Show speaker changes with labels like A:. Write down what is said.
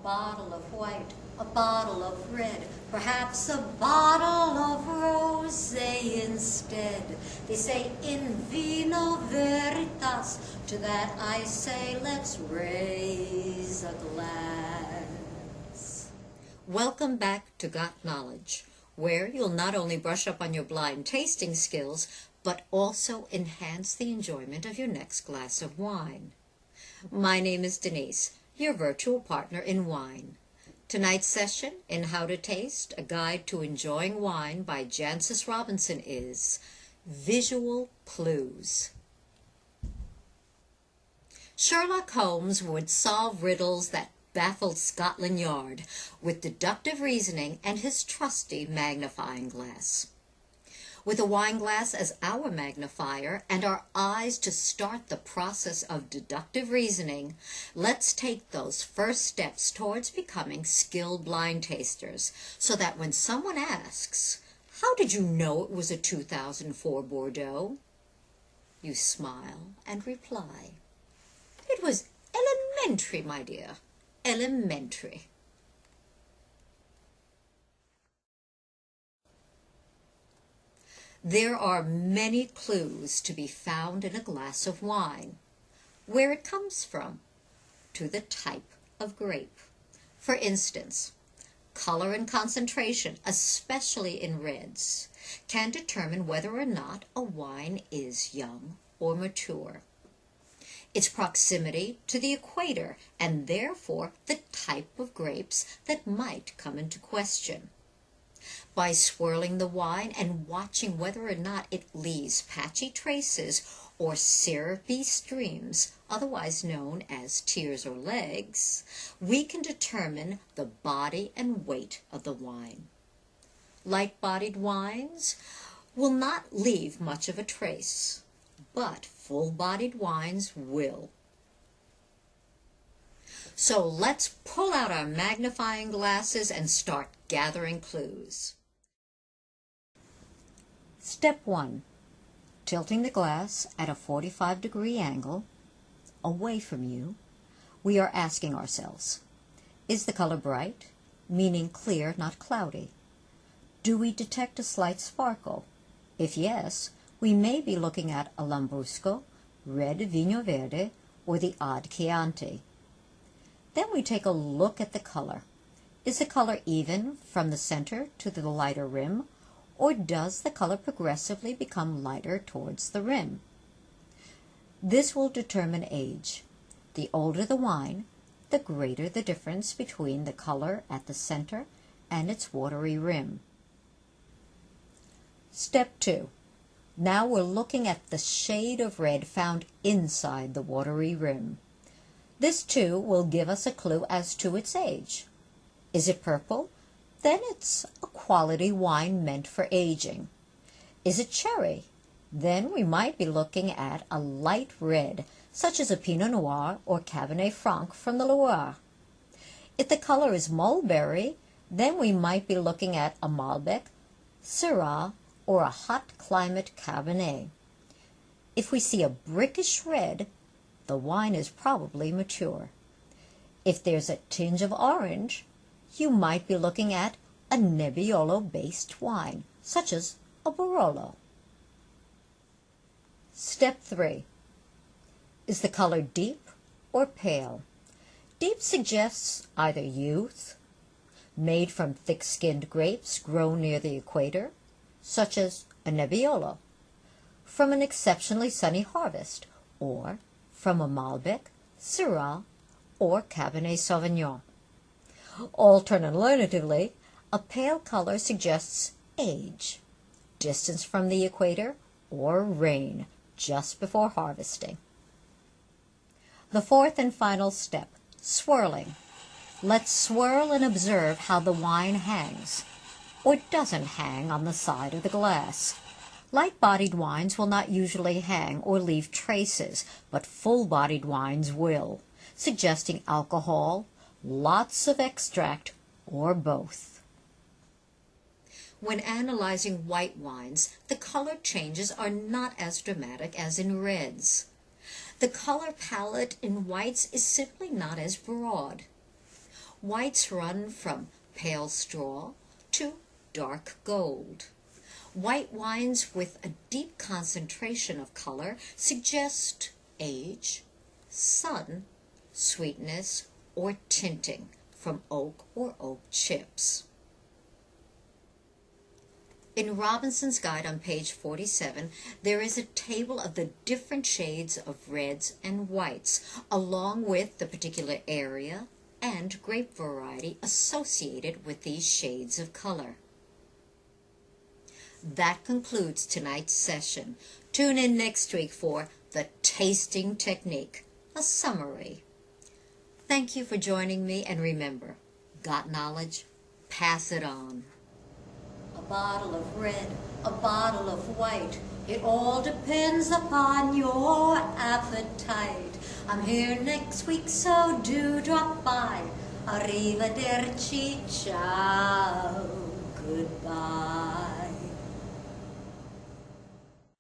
A: bottle of white, a bottle of red, perhaps a bottle of rosé instead. They say in vino veritas, to that I say let's raise a glass. Welcome back to Got Knowledge, where you'll not only brush up on your blind tasting skills, but also enhance the enjoyment of your next glass of wine. My name is DeniZe, your virtual partner in wine. Tonight's session in How to Taste, a Guide to Enjoying Wine by Jancis Robinson is Visual Clues. Sherlock Holmes would solve riddles that baffled Scotland Yard with deductive reasoning and his trusty magnifying glass. With a wine glass as our magnifier and our eyes to start the process of deductive reasoning, let's take those first steps towards becoming skilled blind tasters so that when someone asks, "How did you know it was a 2004 Bordeaux?" you smile and reply, "It was elementary, my dear, elementary." There are many clues to be found in a glass of wine. Where it comes from, to the type of grape. For instance, color and concentration, especially in reds, can determine whether or not a wine is young or mature. Its proximity to the equator, and therefore the type of grapes that might come into question. By swirling the wine and watching whether or not it leaves patchy traces or syrupy streams, otherwise known as tears or legs, we can determine the body and weight of the wine. Light-bodied wines will not leave much of a trace, but full-bodied wines will. So let's pull out our magnifying glasses and start gathering clues. Step 1. Tilting the glass at a 45-degree angle away from you, we are asking ourselves, is the color bright, meaning clear, not cloudy? Do we detect a slight sparkle? If yes, we may be looking at a Lambrusco, red Vinho Verde, or the Odd Chianti. Then we take a look at the color. Is the color even from the center to the lighter rim, or does the color progressively become lighter towards the rim? This will determine age. The older the wine, the greater the difference between the color at the center and its watery rim. Step 2. Now we're looking at the shade of red found inside the watery rim. This too will give us a clue as to its age. Is it purple? Then it's a quality wine meant for aging. Is it cherry? Then we might be looking at a light red, such as a Pinot Noir or Cabernet Franc from the Loire. If the color is mulberry, then we might be looking at a Malbec, Syrah, or a hot climate Cabernet. If we see a brickish red, the wine is probably mature. If there's a tinge of orange, you might be looking at a Nebbiolo-based wine, such as a Barolo. Step 3. Is the color deep or pale? Deep suggests either youth, made from thick-skinned grapes grown near the equator, such as a Nebbiolo, from an exceptionally sunny harvest, or from a Malbec, Syrah, or Cabernet Sauvignon. Alternatively, a pale color suggests age, distance from the equator, or rain just before harvesting. The fourth and final step, swirling. Let's swirl and observe how the wine hangs, or doesn't hang on the side of the glass. Light-bodied wines will not usually hang or leave traces, but full-bodied wines will, suggesting alcohol, lots of extract, or both. When analyzing white wines, the color changes are not as dramatic as in reds. The color palette in whites is simply not as broad. Whites run from pale straw to dark gold. White wines with a deep concentration of color suggest age, sun, sweetness, or tinting from oak or oak chips. In Robinson's guide on page 47, there is a table of the different shades of reds and whites, along with the particular area and grape variety associated with these shades of color. That concludes tonight's session. Tune in next week for the tasting technique, a summary. Thank you for joining me, and remember, got knowledge? Pass it on. A bottle of red, a bottle of white, it all depends upon your appetite. I'm here next week, so do drop by. Arrivederci, ciao.